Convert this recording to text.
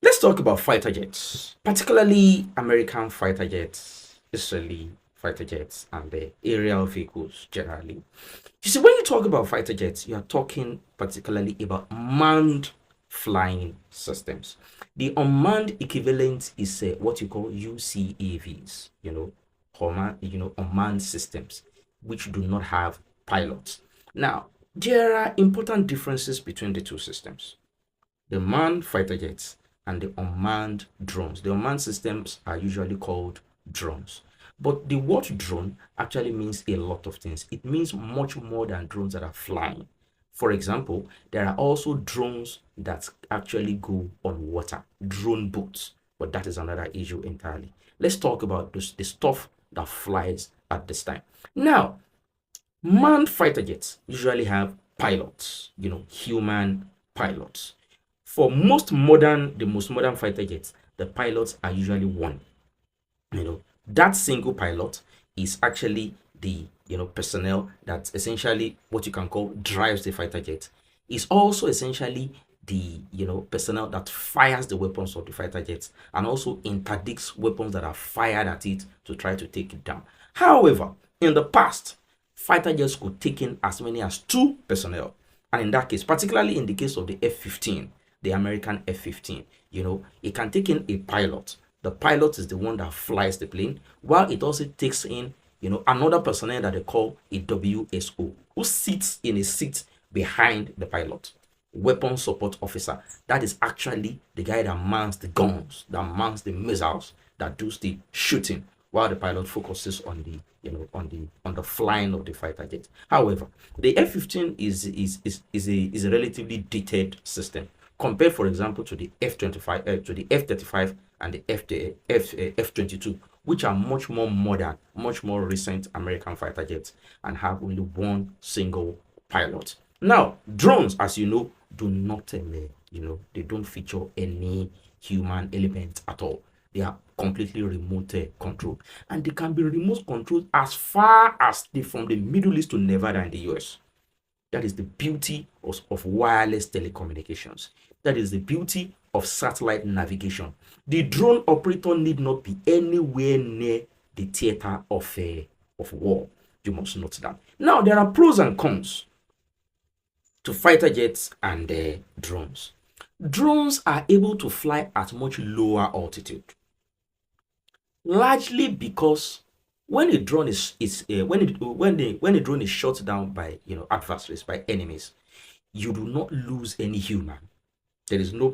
Let's talk about fighter jets, particularly American fighter jets, Israeli fighter jets, and the aerial vehicles generally. You see, when you talk about fighter jets, you are talking particularly about manned flying systems. The unmanned equivalent is what you call UCAVs, unmanned systems, which do not have pilots. Now, there are important differences between the two systems, the manned fighter jets and the unmanned drones. The unmanned systems are usually called drones. But the word drone actually means a lot of things. It means much more than drones that are flying. For example, there are also drones that actually go on water, drone boats, but that is another issue entirely. Let's talk about the stuff that flies at this time. Now, manned fighter jets usually have pilots, human pilots. For the most modern fighter jets, the pilots are usually one. That single pilot is actually the personnel that essentially what you can call drives the fighter jet. Is also essentially the personnel that fires the weapons of the fighter jets and also interdicts weapons that are fired at it to try to take it down. However, in the past, fighter jets could take in as many as two personnel. And in that case, particularly in the case of the F-15, the American F-15, it can take in a pilot. The pilot is the one that flies the plane, while it also takes in, another personnel that they call a WSO, who sits in a seat behind the pilot. Weapon support officer. That is actually the guy that mans the guns, that mans the missiles, that does the shooting, while the pilot focuses on the on the flying of the fighter jet. However, the F-15 is a relatively dated system compared, for example, to the F-25, to the F-35 and the F-22, which are much more modern, much more recent American fighter jets and have only one single pilot. Now, drones, as you know, do not, they don't feature any human element at all. They are completely remote control, and they can be remote controlled as far as from the Middle East to Nevada in the US. That is the beauty of wireless telecommunications. That is the beauty of satellite navigation. The drone operator need not be anywhere near the theater of war. You must note that. Now, there are pros and cons to fighter jets and drones. Drones are able to fly at much lower altitude, largely because when a drone is when a drone is shot down by adversaries, by enemies, you do not lose any human. There is no